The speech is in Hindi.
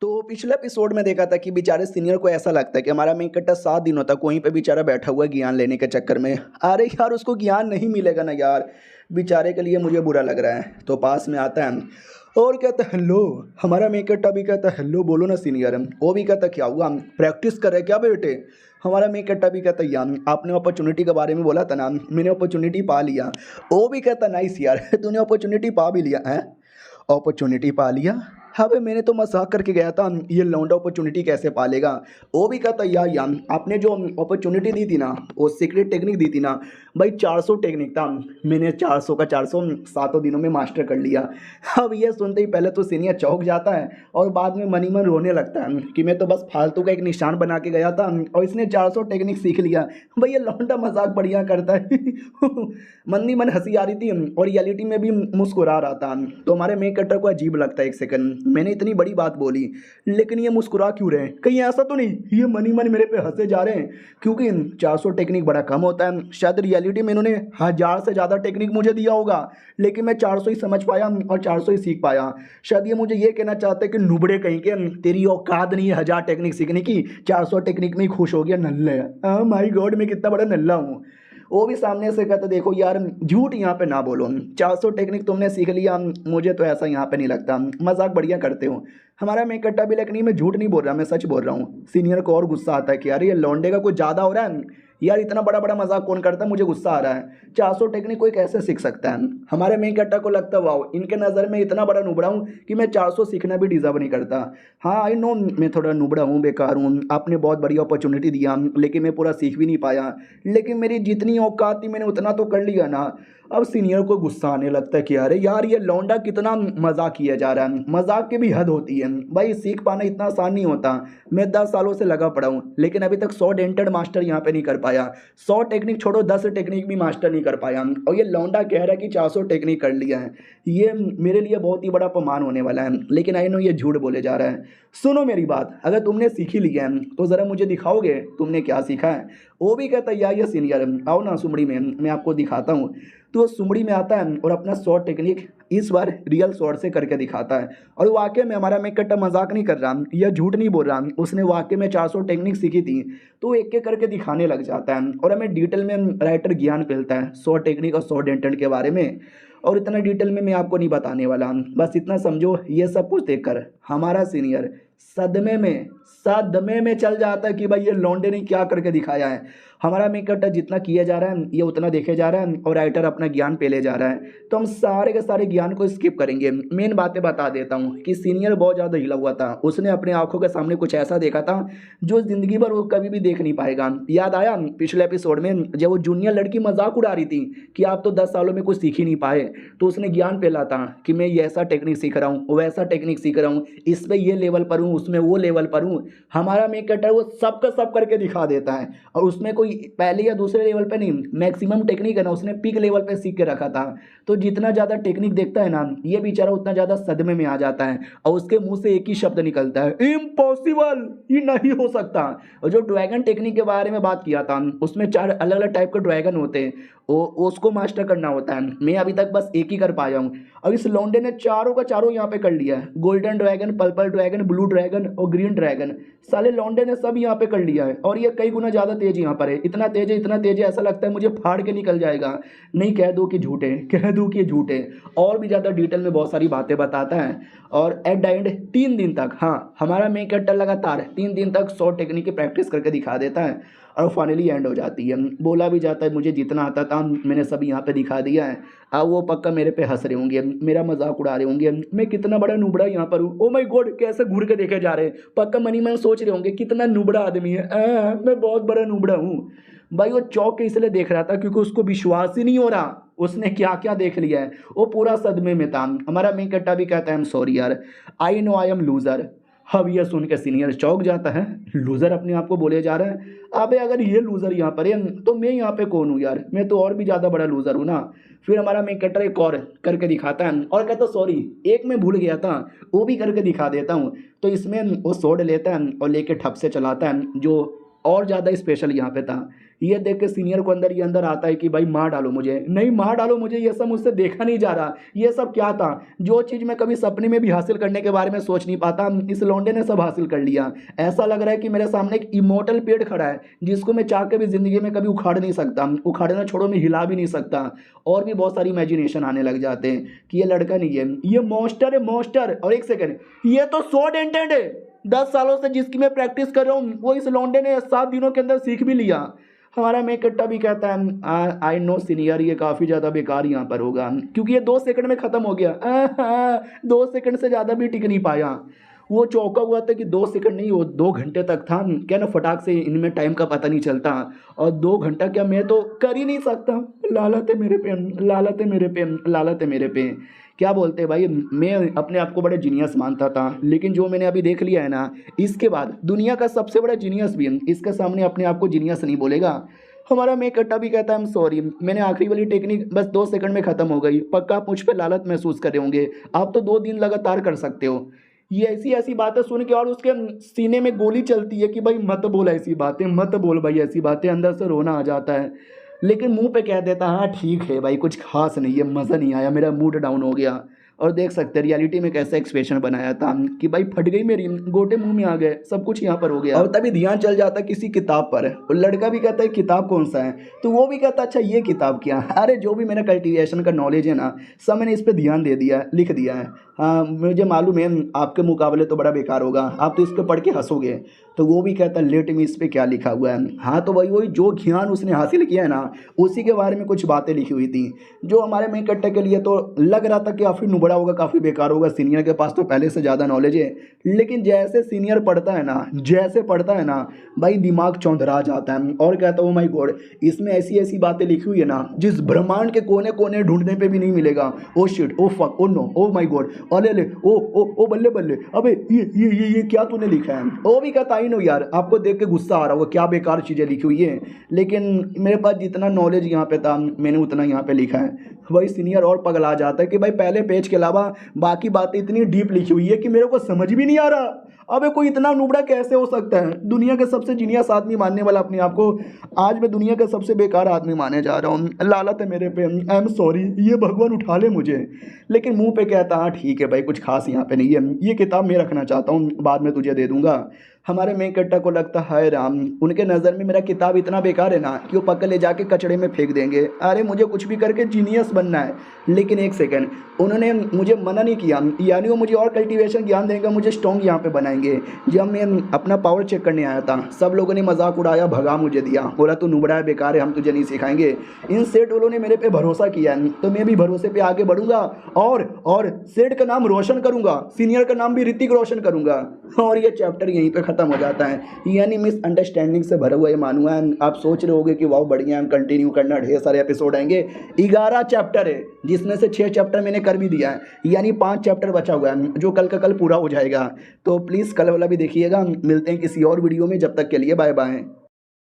तो पिछले एपिसोड में देखा था कि बेचारे सीनियर को ऐसा लगता है कि हमारा मेन कट्टा 7 दिनों तक वहीं पे बेचारा बैठा हुआ है ज्ञान लेने के चक्कर में। अरे यार उसको ज्ञान नहीं मिलेगा ना यार, बेचारे के लिए मुझे बुरा लग रहा है। तो पास में आता है और कहता है हेलो। हमारा मेन कट्टा भी कहता है हेलो बोलो ना सीनियर। वो भी कहता क्या हुआ, प्रैक्टिस कर रहे क्या बेटे। हमारा मेन कट्टा भी कहता यार आपने अपॉर्चुनिटी के बारे में बोला था ना, मैंने अपॉर्चुनिटी पा लिया। वो भी कहता नाइस यार तूने अपॉर्चुनिटी पा भी लिया है। अपॉर्चुनिटी पा लिया। हाँ भाई मैंने तो मजाक करके गया था, ये लौंडा अपॉर्चुनिटी कैसे पालेगा। वो भी कहता यार आपने जो अपॉर्चुनिटी दी थी ना, वो सीक्रेट टेक्निक दी थी ना भाई, 400 टेक्निक था, मैंने 400 का 400 7 दिनों में मास्टर कर लिया। अब ये सुनते ही पहले तो सीनियर चौंक जाता है और बाद में मन ही मन रोने लगता है कि मैं तो बस फालतू का एक निशान बना के गया था और इसने 400 टेक्निक सीख लिया। भाई ये लौंडा मजाक बढ़िया करता है मन ही मन हंसी आ रही थी और रियलिटी में भी मुस्कुरा रहा था। तो हमारे मेक कटर को अजीब लगता है, एक सेकंड मैंने इतनी बड़ी बात बोली लेकिन ये मुस्कुरा क्यों रहे हैं, कहीं ऐसा तो नहीं ये मन ही मन मेरे पे हंसे जा रहे हैं। क्योंकि 400 टेक्निक बड़ा कम होता है, शायद रियलिटी में इन्होंने 1000 से ज़्यादा टेक्निक मुझे दिया होगा, लेकिन मैं 400 ही समझ पाया और 400 ही सीख पाया। शायद ये मुझे ये कहना चाहते हैं कि नुबड़े कहीं के, तेरी औकात नहीं है 1000 टेक्निक सीखने की, 400 टेक्निक में ही खुश हो गया नल्ले। माय गॉड मैं कितना बड़ा नल्ला हूँ। वो भी सामने से कहता देखो यार झूठ यहाँ पे ना बोलो, 400 टेक्निक तुमने सीख लिया, मुझे तो ऐसा यहाँ पे नहीं लगता, मजाक बढ़िया करते हो। हमारा मैं कट्टा भी लेकिन मैं झूठ नहीं बोल रहा, मैं सच बोल रहा हूँ। सीनियर को और गुस्सा आता है कि यार ये लौंडे का कुछ ज़्यादा हो रहा है यार, इतना बड़ा बड़ा मजाक कौन करता है, मुझे गुस्सा आ रहा है। 400 टेक्निक कोई कैसे सीख सकता है। हमारे मेन कट्टा को लगता है वाओ इनके नज़र में इतना बड़ा नुबड़ा हूँ कि मैं 400 सीखना भी डिजर्व नहीं करता। हाँ आई नो मैं थोड़ा नुबड़ा हूँ, बेकार हूँ, आपने बहुत बड़ी अपॉर्चुनिटी दिया लेकिन मैं पूरा सीख भी नहीं पाया, लेकिन मेरी जितनी औकात थी मैंने उतना तो कर लिया ना। अब सीनियर को गुस्सा आने लगता है कि अरे यार ये लौंडा कितना मजाक किया जा रहा है, मजाक की भी हद होती है भाई, सीख पाना इतना आसान नहीं होता। मैं 10 सालों से लगा पड़ा हूँ लेकिन अभी तक 100 डेंटेड मास्टर यहाँ पे नहीं कर पाया, 100 टेक्निक छोड़ो 10 टेक्निक भी मास्टर नहीं कर पाया, और ये लौंडा कह रहा है कि 400 टेक्निक कर लिया है। ये मेरे लिए बहुत ही बड़ा अपमान होने वाला है, लेकिन आई नो ये झूठ बोले जा रहा है। सुनो मेरी बात, अगर तुमने सीख ही लिया है तो ज़रा मुझे दिखाओगे तुमने क्या सीखा है। वो भी कहता है यार ये सीनियर आओ ना सुमड़ी में, मैं आपको दिखाता हूँ। तो वो सुमड़ी में आता है और अपना शॉर्ट टेक्निक इस बार रियल शॉर्ट से करके दिखाता है, और वाकई में हमारा मेक कट्टा मजाक नहीं कर रहा या झूठ नहीं बोल रहा, उसने वाकई में 400 टेक्निक सीखी थी। तो एक एक करके दिखाने लग जाता है और हमें डिटेल में राइटर ज्ञान मिलता है 100 टेक्निक और 100 डेंटेड के बारे में। और इतना डिटेल में मैं आपको नहीं बताने वाला, बस इतना समझो ये सब कुछ देखकर हमारा सीनियर सदमे में चल जाता है कि भाई ये लौंडे ने क्या करके दिखाया है। हमारा मेकअप जितना किया जा रहा है ये उतना देखे जा रहा है और राइटर अपना ज्ञान पे ले जा रहा है, तो हम सारे के सारे ज्ञान को स्किप करेंगे। मेन बातें बता देता हूँ कि सीनियर बहुत ज़्यादा हिला हुआ था, उसने अपने आंखों के सामने कुछ ऐसा देखा था जो ज़िंदगी भर वो कभी भी देख नहीं पाएगा। याद आया पिछले एपिसोड में जब वो जूनियर लड़की मजाक उड़ा रही थी कि आप तो 10 सालों में कुछ सीख ही नहीं पाए, तो उसने ज्ञान फैला था कि मैं ये ऐसा टेक्निक सीख रहा हूँ वैसा टेक्निक सीख रहा हूँ, इस पर ये लेवल पर हूँ उसमें वो लेवल पर हूँ। हमारा मेकअप है वो सब का सब करके दिखा देता है, और उसमें कोई पहले या दूसरे लेवल पे नहीं, मैक्सिमम टेक्निक है ना उसने पीक लेवल पे सीख के रखा था। तो जितना ज़्यादा टेक्निक देखता है ना ये बेचारा उतना ज़्यादा सदमे में आ जाता है और उसके मुंह से एक ही शब्द निकलता है इम्पॉसिबल, ये नहीं हो सकता। और जो ड्रैगन टेक्निक के बारे में बात किया था उसमें 4 अलग अलग टाइप के ड्रैगन होते हैं, वो उसको मास्टर करना होता है, मैं अभी तक बस एक ही कर पाया हूँ। और इस लौंडे ने चारों का चारों यहाँ पे कर लिया है, golden dragon, purple dragon, blue dragon और ग्रीन ड्रैगन, साले लौंडे ने सब यहाँ पे कर लिया है। और ये कई गुना ज़्यादा तेज यहाँ पर है, इतना तेज है इतना तेज है ऐसा लगता है मुझे फाड़ के निकल जाएगा। नहीं कह दूँ कि झूठे, कह दूँ कि झूठे, और भी ज़्यादा डिटेल में बहुत सारी बातें बताता है। और एट द एंड 3 दिन तक, हाँ हमारा मेक कट्टर लगातार 3 दिन तक 100 टेक्निक की प्रैक्टिस करके दिखा देता है और फाइनली एंड हो जाती है। बोला भी जाता है मुझे जितना आता था मैंने सब यहाँ पे दिखा दिया है। अब वो पक्का मेरे पे हंस रहे होंगे, मेरा मजाक उड़ा रहे होंगे, मैं कितना बड़ा नुबड़ा यहाँ पर हूँ। ओ माय गॉड कैसे घूर के देखे जा रहे हैं, पक्का मनी मन सोच रहे होंगे कितना नुबड़ा आदमी है, मैं बहुत बड़ा नुबड़ा हूँ। भाई वो चौक के इसलिए देख रहा था क्योंकि उसको विश्वास ही नहीं हो रहा उसने क्या क्या देख लिया है, वो पूरा सदमे में था। हमारा मेन कट्टा भी कहता है आई एम सॉरी यार, I know I am loser. अब ये सुन के सीनियर चौक जाता है, लूजर अपने आप को बोले जा रहा है, अबे अगर ये लूजर यहाँ पर है तो मैं यहाँ पे कौन हूँ यार, मैं तो और भी ज़्यादा बड़ा लूजर हूँ ना। फिर हमारा मेन कट्टर एक और करके दिखाता है और कहता सॉरी एक मैं भूल गया था वो भी करके दिखा देता हूँ। तो इसमें वो सोड लेता है और लेके ठप से चलाता है, जो और ज़्यादा स्पेशल यहाँ पे था। ये देख के सीनियर को अंदर ये अंदर आता है कि भाई मार डालो मुझे, नहीं मार डालो मुझे, ये सब मुझसे देखा नहीं जा रहा, ये सब क्या था, जो चीज़ मैं कभी सपने में भी हासिल करने के बारे में सोच नहीं पाता, इस लौंडे ने सब हासिल कर लिया। ऐसा लग रहा है कि मेरे सामने एक इमोर्टल पेड़ खड़ा है जिसको मैं चाह के भी ज़िंदगी में कभी उखाड़ नहीं सकता, उखाड़ना छोड़ो मैं हिला भी नहीं सकता। और भी बहुत सारी इमेजिनेशन आने लग जाते हैं कि ये लड़का नहीं है, ये मॉन्स्टर है मॉन्स्टर। और एक सेकेंड, ये तो सो डेंटेड है, 10 सालों से जिसकी मैं प्रैक्टिस कर रहा हूँ वो इस लौंडे ने 7 दिनों के अंदर सीख भी लिया। हमारा मेकट्टा भी कहता है आई नो सीनियर, ये काफ़ी ज़्यादा बेकार यहाँ पर होगा क्योंकि ये 2 सेकंड में ख़त्म हो गया। 2 सेकंड से ज़्यादा भी टिक नहीं पाया। वो चौंका हुआ था कि 2 सेकंड नहीं, वो 2 घंटे तक था। क्या ना, फटाक से इनमें टाइम का पता नहीं चलता। और 2 घंटा क्या, मैं तो कर ही नहीं सकता। लालत है मेरे पे, लालत है मेरे पे, लालत है मेरे पे। क्या बोलते हैं भाई, मैं अपने आप को बड़े जीनियस मानता था, लेकिन जो मैंने अभी देख लिया है ना, इसके बाद दुनिया का सबसे बड़ा जीनियस भी इसके सामने अपने आप को जीनियस नहीं बोलेगा। हमारा मेकट्टा भी कहता है आई एम सॉरी, मैंने आखिरी वाली टेक्निक बस 2 सेकंड में ख़त्म हो गई। पक्का आप मुझ पर लालत महसूस कर रहे होंगे, आप तो 2 दिन लगातार कर सकते हो। ये ऐसी ऐसी बातें सुन के और उसके सीने में गोली चलती है कि भाई मत बोल ऐसी बातें, मत बोल भाई ऐसी बातें। अंदर से रोना आ जाता है, लेकिन मुंह पे कह देता हाँ ठीक है भाई, कुछ खास नहीं है, मज़ा नहीं आया, मेरा मूड डाउन हो गया। और देख सकते हैं रियलिटी में कैसा एक्सप्रेशन बनाया था कि भाई फट गई मेरी, गोटे मुंह में आ गए, सब कुछ यहाँ पर हो गया। और तभी ध्यान चल जाता किसी किताब पर, और लड़का भी कहता है किताब कौन सा है, तो वो भी कहता अच्छा ये किताब क्या। अरे जो भी मेरा कल्टीवेशन का नॉलेज है ना, सब मैंने इस पर ध्यान दे दिया, लिख दिया है। हाँ मुझे मालूम है आपके मुकाबले तो बड़ा बेकार होगा, आप तो इस पर पढ़ के हंसोगे। तो वो भी कहता है लेट मी, इस पर क्या लिखा हुआ है। हाँ तो वही वही जो ज्ञान उसने हासिल किया है ना, उसी के बारे में कुछ बातें लिखी हुई थी, जो हमारे मेकट्टे के लिए तो लग रहा था कि काफ़ी नुबड़ा होगा, काफ़ी बेकार होगा। सीनियर के पास तो पहले से ज़्यादा नॉलेज है, लेकिन जैसे सीनियर पढ़ता है ना, जैसे पढ़ता है ना भाई, दिमाग चौंधरा जाता है और कहता है ओ माय गॉड, इसमें ऐसी ऐसी बातें लिखी हुई है ना जिस ब्रह्मांड के कोने कोने ढूंढने पे भी नहीं मिलेगा। Oh shit, oh fuck, oh no, oh my god, अले ले, ओ बल्ले बल्ले, अबे ये क्या तूने लिखा है। वो भी कहता ही नो यार, आपको देख के गुस्सा आ रहा होगा, क्या बेकार चीज़ें लिखी हुई है, लेकिन मेरे पास जितना नॉलेज यहाँ पे था मैंने उतना यहाँ पे लिखा है। वही सीनियर और पगला जाता है कि भाई पहले पेज के अलावा बाकी बातें इतनी डीप लिखी हुई है कि मेरे को समझ भी नहीं आ रहा। अबे कोई इतना नुबड़ा कैसे हो सकता है, दुनिया के सबसे जीनियस आदमी मानने वाला अपने आप को, आज मैं दुनिया का सबसे बेकार आदमी माने जा रहा हूँ। लालत है मेरे पे, आई एम सॉरी, ये भगवान उठा ले मुझे। लेकिन मुंह पे कहता हाँ ठीक है भाई, कुछ खास यहाँ पे नहीं है, ये किताब मैं रखना चाहता हूँ, बाद में तुझे दे दूंगा। हमारे मेकट्टा को लगता है राम, उनके नज़र में मेरा किताब इतना बेकार है ना कि वो पक्का ले जाके कचड़े में फेंक देंगे। अरे मुझे कुछ भी करके जीनियस बनना है। लेकिन एक सेकंड, उन्होंने मुझे मना नहीं किया, यानी वो मुझे और कल्टीवेशन ज्ञान देंगे, मुझे स्ट्रॉन्ग यहाँ पे बनाएंगे। जब मैं अपना पावर चेक करने आया था, सब लोगों ने मजाक उड़ाया, भगा मुझे दिया, बोला तू नुबड़ा है, बेकार है, हम तुझे नहीं सिखाएंगे। इन सेठ वालों ने मेरे पे भरोसा किया, तो मैं भी भरोसे पे आगे बढ़ूंगा और सेठ का नाम रोशन करूंगा, सीनियर का नाम भी ऋतिक रोशन करूंगा। और ये चैप्टर यहीं पे खत्म हो जाता है, यानी मिसअंडरस्टैंडिंग से भरा हुआ ये मानुआ। आप सोच रहे होगे कि वाह बढ़िया, हम कंटिन्यू करना, ढेर सारे एपिसोड आएंगे। 11 चैप्टर है, जिसमें से 6 चैप्टर मैंने कर भी दिया है, यानी 5 चैप्टर बचा हुआ है जो कल का कल पूरा हो जाएगा। तो प्लीज़ कल वाला भी देखिएगा। मिलते हैं किसी और वीडियो में, जब तक के लिए बाय बाय।